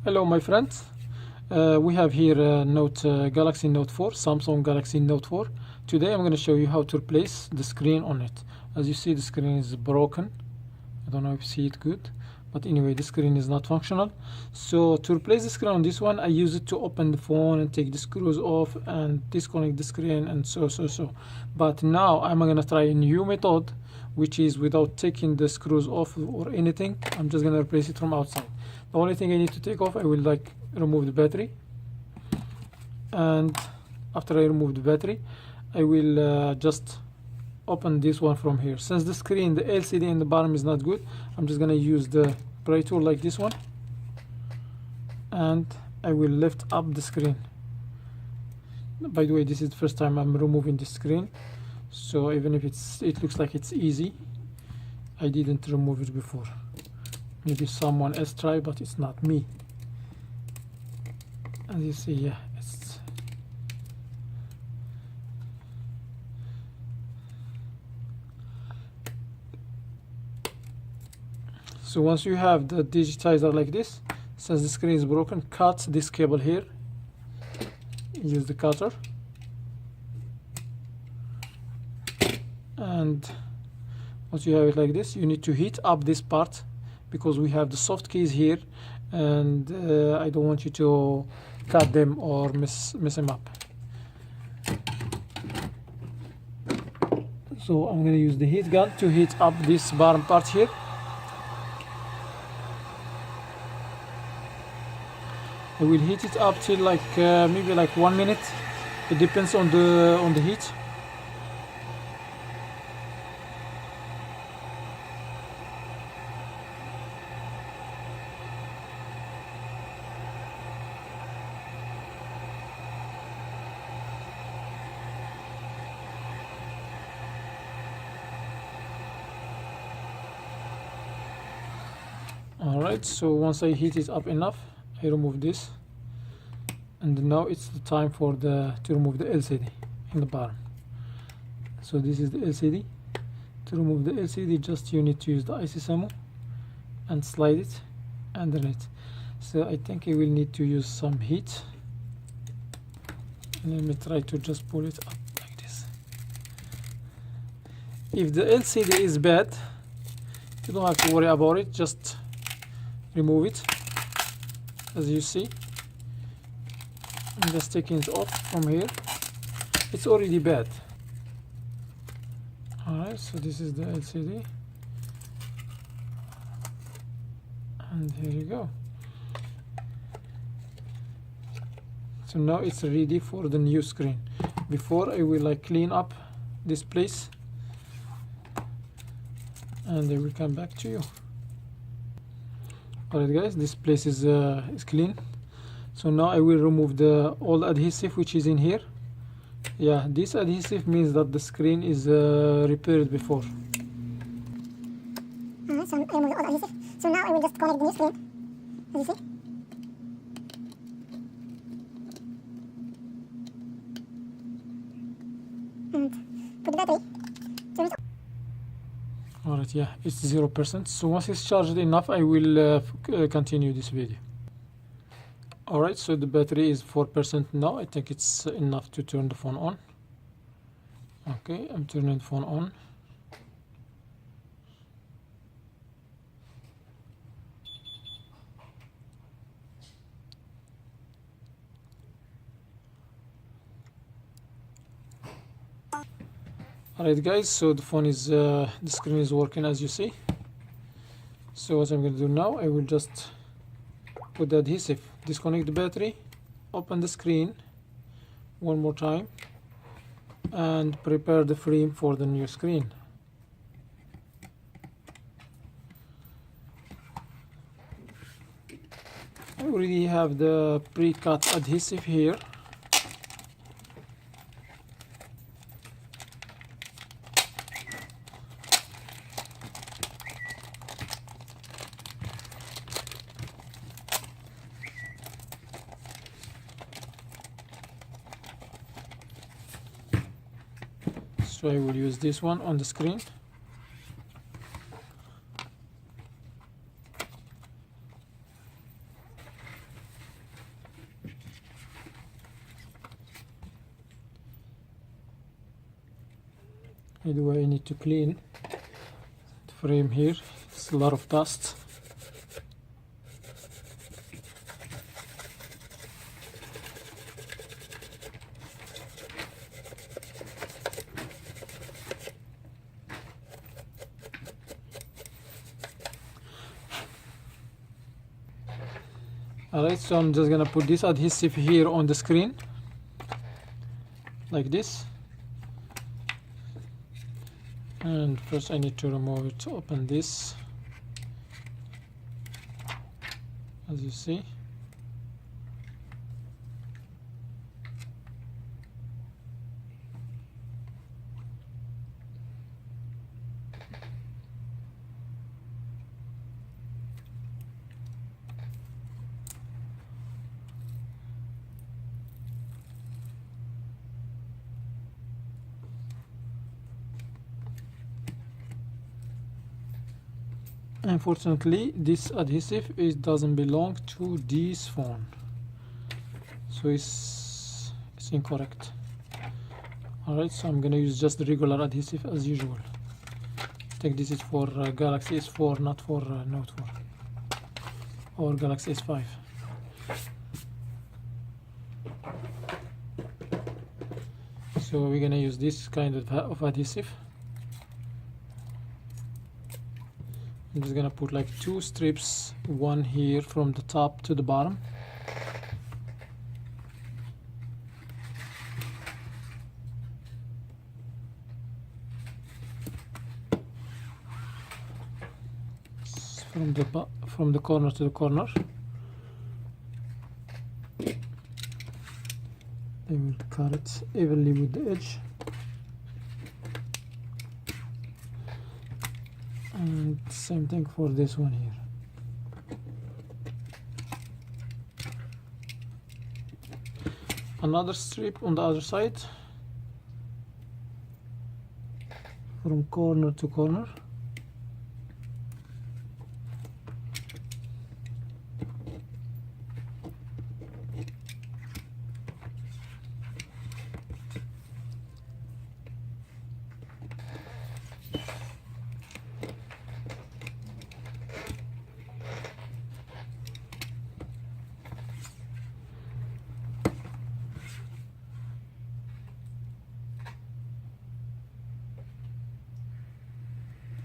Hello my friends, we have here Galaxy Note 4, Samsung Galaxy Note 4. Today I'm going to show you how to replace the screen on it. As you see, the screen is broken. I don't know if you see it good, but anyway, the screen is not functional. So to replace the screen on this one, I use it to open the phone and take the screws off and disconnect the screen and so. But now I'm going to try a new method, which is without taking the screws off or anything. I'm just going to replace it from outside. The only thing I need to take off, I will remove the battery, and after I remove the battery, I will just open this one from here. Since the screen, the LCD in the bottom is not good, I'm just gonna use the pry tool like this one, and I will lift up the screen. By the way, this is the first time I'm removing the screen, so even if it looks like it's easy, I didn't remove it before. Maybe someone else tried, but it's not me. As you see, yeah, it's so once you have the digitizer like this, since the screen is broken, cut this cable here. Use the cutter, and once you have it like this, you need to heat up this part, because we have the soft keys here, and I don't want you to cut them or mess them up. So I'm going to use the heat gun to heat up this bottom part here. I will heat it up till maybe 1 minute. It depends on the heat. Alright, so once I heat it up enough, I remove this, and now it's the time to remove the LCD in the bottom. So this is the LCD. To remove the LCD, just you need to use the IC and slide it underneath. So I think I will need to use some heat, and let me try to just pull it up like this. If the LCD is bad, you don't have to worry about it, just remove it. As you see, I'm just taking it off from here. It's already bad. Alright, so this is the LCD, and here you go. So now it's ready for the new screen. Before, I will clean up this place, and I will come back to you. Alright guys, this place is clean. So now I will remove the old adhesive which is in here. Yeah, this adhesive means that the screen is repaired before. So I remove the old adhesive. So now I will just connect the new screen, as you see. And put the battery. Turn it on. Alright, yeah, it's 0%. So once it's charged enough, I will continue this video. Alright, so the battery is 4% now. I think it's enough to turn the phone on. Okay, I'm turning the phone on. Alright guys, so the phone is the screen is working, as you see. So what I'm going to do now, I will just put the adhesive, disconnect the battery, open the screen one more time, and prepare the frame for the new screen. I already have the pre-cut adhesive here. So I will use this one on the screen. Anyway, I need to clean the frame here. It's a lot of dust. Alright, so I'm just gonna put this adhesive here on the screen like this, and first I need to remove it to open this, as you see. Unfortunately, this adhesive doesn't belong to this phone, so it's incorrect. Alright, so I'm gonna use just the regular adhesive as usual. I think this is for Galaxy S4, not for Note 4 or Galaxy S5. So we're gonna use this kind of adhesive. I'm just gonna put like 2 strips, one here from the top to the bottom. From the corner to the corner. I will cut it evenly with the edge. And same thing for this one here. Another strip on the other side, from corner to corner.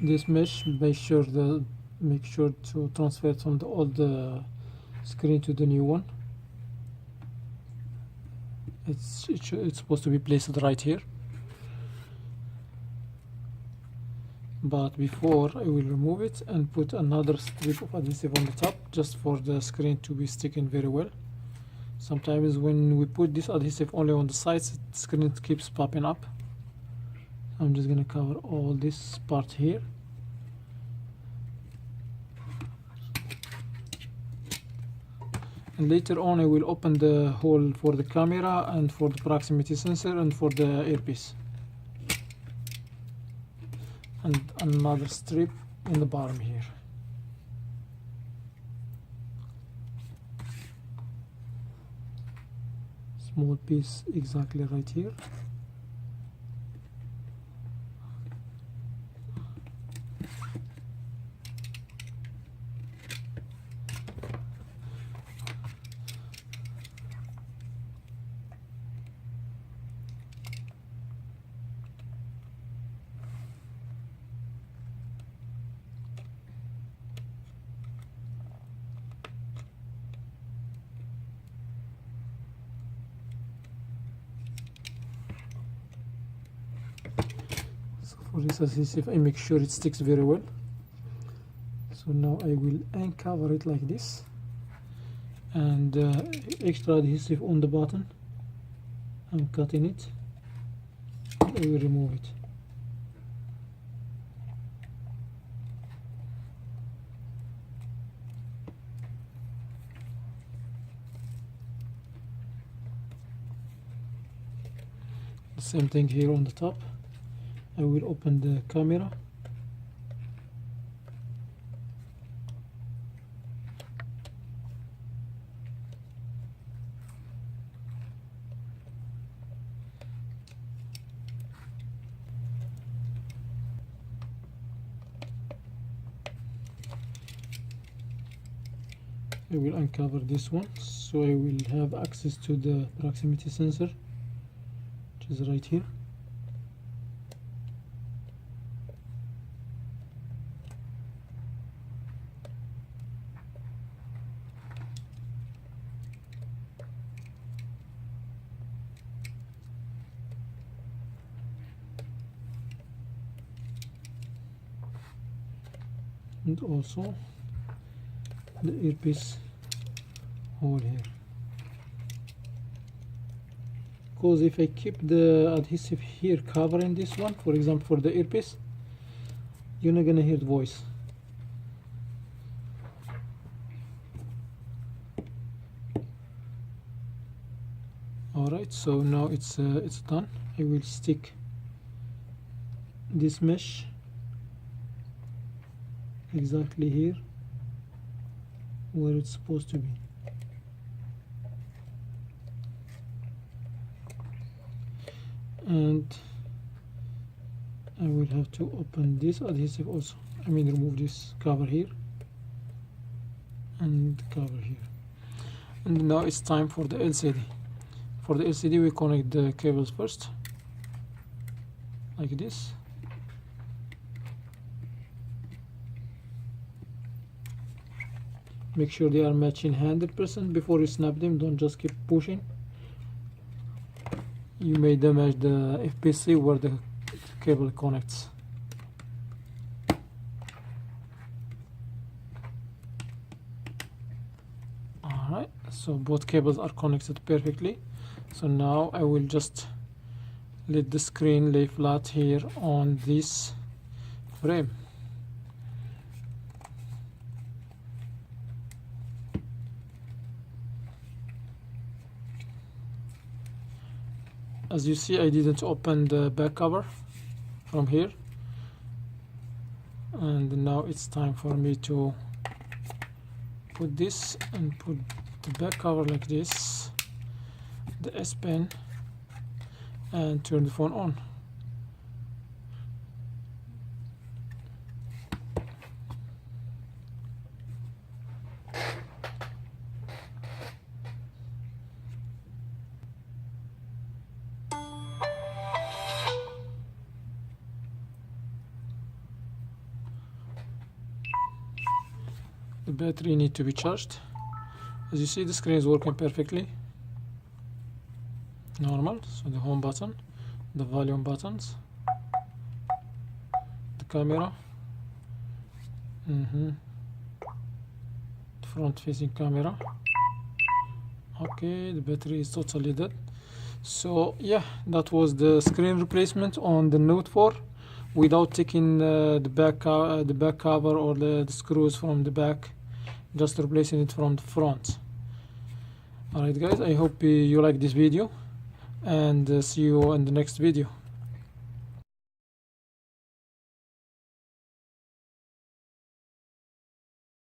This mesh, make sure to transfer it from the old screen to the new one. It's supposed to be placed right here, but before I will remove it and put another strip of adhesive on the top, just for the screen to be sticking very well. Sometimes when we put this adhesive only on the sides, the screen keeps popping up. I'm just gonna cover all this part here. And later on I will open the hole for the camera and for the proximity sensor and for the earpiece. And another strip in the bottom here. Small piece exactly right here. For this adhesive, I make sure it sticks very well. So now I will uncover it like this, and extra adhesive on the bottom. I'm cutting it. I will remove it. The same thing here on the top. I will open the camera. I will uncover this one, so I will have access to the proximity sensor, which is right here. And also the earpiece hole here, because if I keep the adhesive here covering this one, for example for the earpiece, you're not gonna hear the voice. Alright, so now it's done. I will stick this mesh exactly here where it's supposed to be. And I will have to open this adhesive also. I mean remove this cover here and cover here. And now it's time for the LCD. For the LCD we connect the cables first, like this. Make sure they are matching 100% before you snap them. Don't just keep pushing. You may damage the FPC where the cable connects. Alright, so both cables are connected perfectly. So now I will just let the screen lay flat here on this frame. As you see, I didn't open the back cover from here, and now it's time for me to put this and put the back cover like this, the S Pen, and turn the phone on. The battery needs to be charged. As you see, the screen is working perfectly normal. So the home button, the volume buttons, the camera, front facing camera. Okay, the battery is totally dead. So yeah, that was the screen replacement on the Note 4 without taking the back cover or the screws from the back, just replacing it from the front. Alright guys, I hope you like this video, and see you in the next video.